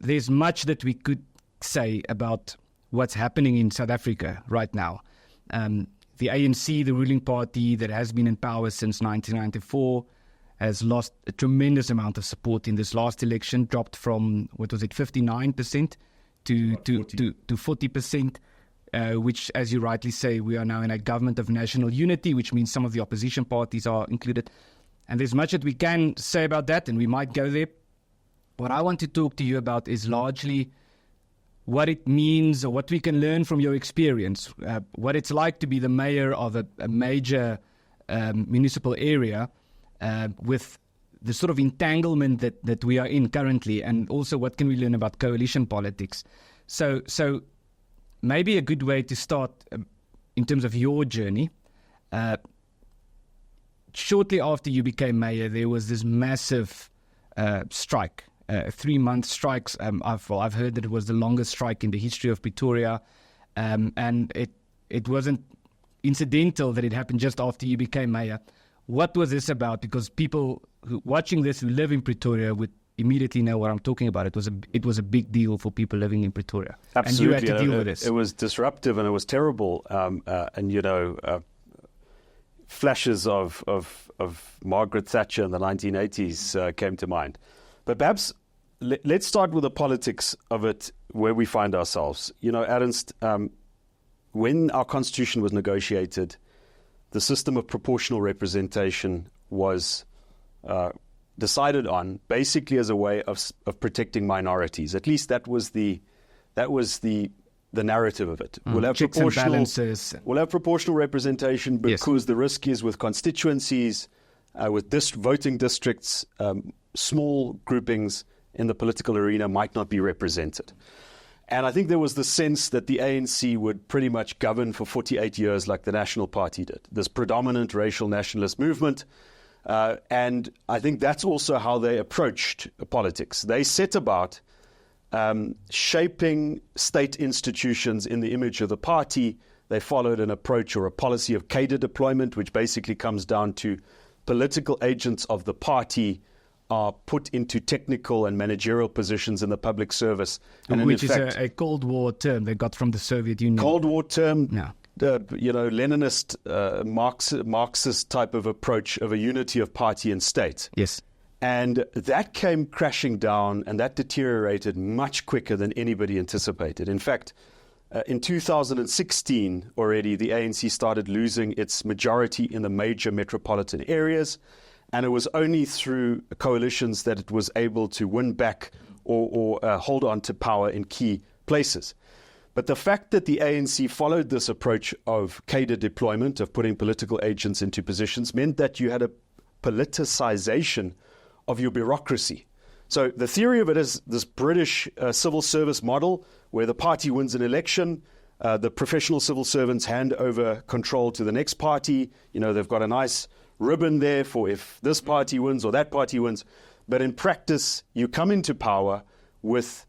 there's much that we could say about what's happening in South Africa right now. The ANC, the ruling party that has been in power since 1994, has lost a tremendous amount of support in this last election, dropped from, 59% to 40%, which, as you rightly say, we are now in a government of national unity, which means some of the opposition parties are included. And there's much that we can say about that, and we might go there. What I want to talk to you about is largely what it means, or what we can learn from your experience, what it's like to be the mayor of a major municipal area, with the sort of entanglement that we are in currently, and also what can we learn about coalition politics. So maybe a good way to start in terms of your journey. Shortly after you became mayor, there was this massive strike, 3-month strikes. I've heard that it was the longest strike in the history of Pretoria, and it wasn't incidental that it happened just after you became mayor. What was this about? Because people watching this who live in Pretoria would immediately know what I'm talking about. It was a big deal for people living in Pretoria. Absolutely. And you had to deal with this. It was disruptive and it was terrible. And flashes of Margaret Thatcher in the 1980s came to mind. But perhaps let's start with the politics of it, where we find ourselves. Ernst, when our constitution was negotiated, the system of proportional representation was decided on basically as a way of protecting minorities. At least that was the narrative of it. We'll have checks and balances. We'll have proportional representation because the risk is with constituencies, with voting districts, small groupings in the political arena might not be represented. And I think there was the sense that the ANC would pretty much govern for 48 years like the National Party did, this predominant racial nationalist movement. And I think that's also how they approached politics. They set about shaping state institutions in the image of the party. They followed an approach or a policy of cadre deployment, which basically comes down to political agents of the party are put into technical and managerial positions in the public service. And which is a Cold War term they got from the Soviet Union. Cold War term, Leninist, Marxist type of approach of a unity of party and state. Yes. And that came crashing down, and that deteriorated much quicker than anybody anticipated. In fact, in 2016 already, the ANC started losing its majority in the major metropolitan areas. And it was only through coalitions that it was able to win back or hold on to power in key places. But the fact that the ANC followed this approach of cadre deployment, of putting political agents into positions, meant that you had a politicization of your bureaucracy. So the theory of it is this British civil service model where the party wins an election, the professional civil servants hand over control to the next party. They've got a nice ribbon there for if this party wins or that party wins. But in practice, you come into power with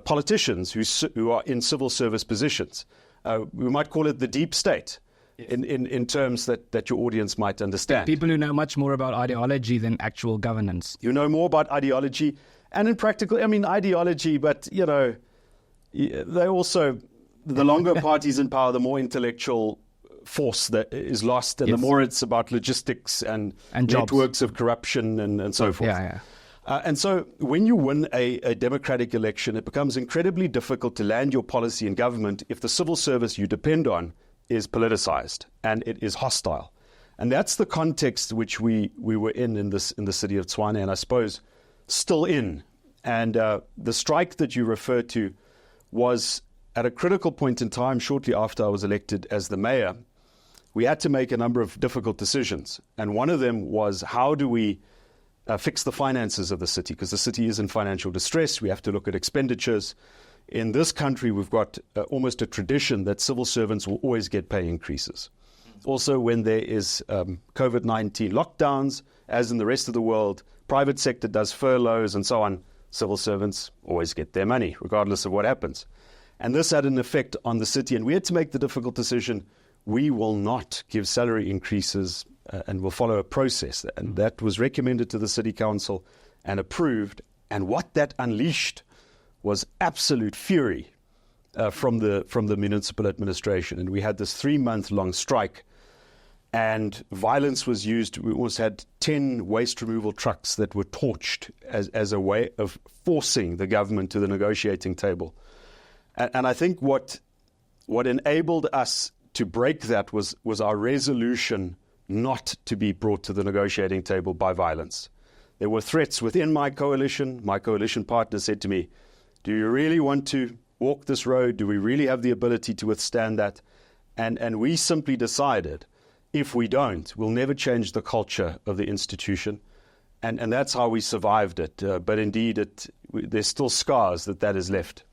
politicians who are in civil service positions. We might call it the deep state. Yes. In terms that your audience might understand. People who know much more about ideology than actual governance. You know more about ideology and in practical, ideology, but, they also, the longer parties in power, the more intellectual force that is lost, and the more it's about logistics and networks of corruption and so forth. And so when you win a democratic election, it becomes incredibly difficult to land your policy in government if the civil service you depend on is politicized and it is hostile. And that's the context which we were in the city of Tshwane, and I suppose still in. And the strike that you referred to was at a critical point in time shortly after I was elected as the mayor. We had to make a number of difficult decisions. And one of them was, how do we fix the finances of the city? Because the city is in financial distress. We have to look at expenditures. In this country, we've got almost a tradition that civil servants will always get pay increases. Also, when there is COVID-19 lockdowns, as in the rest of the world, private sector does furloughs and so on, civil servants always get their money, regardless of what happens. And this had an effect on the city, and we had to make the difficult decision, we will not give salary increases and will follow a process. And that was recommended to the city council and approved. And what that unleashed was absolute fury from the municipal administration. And we had this 3-month-long strike, and violence was used. We almost had 10 waste removal trucks that were torched as a way of forcing the government to the negotiating table. And I think what enabled us to break that was our resolution not to be brought to the negotiating table by violence. There were threats within my coalition. My coalition partner said to me, "Do you really want to walk this road? Do we really have the ability to withstand that?" And we simply decided, if we don't, we'll never change the culture of the institution. And that's how we survived it. But indeed, there's still scars that has left.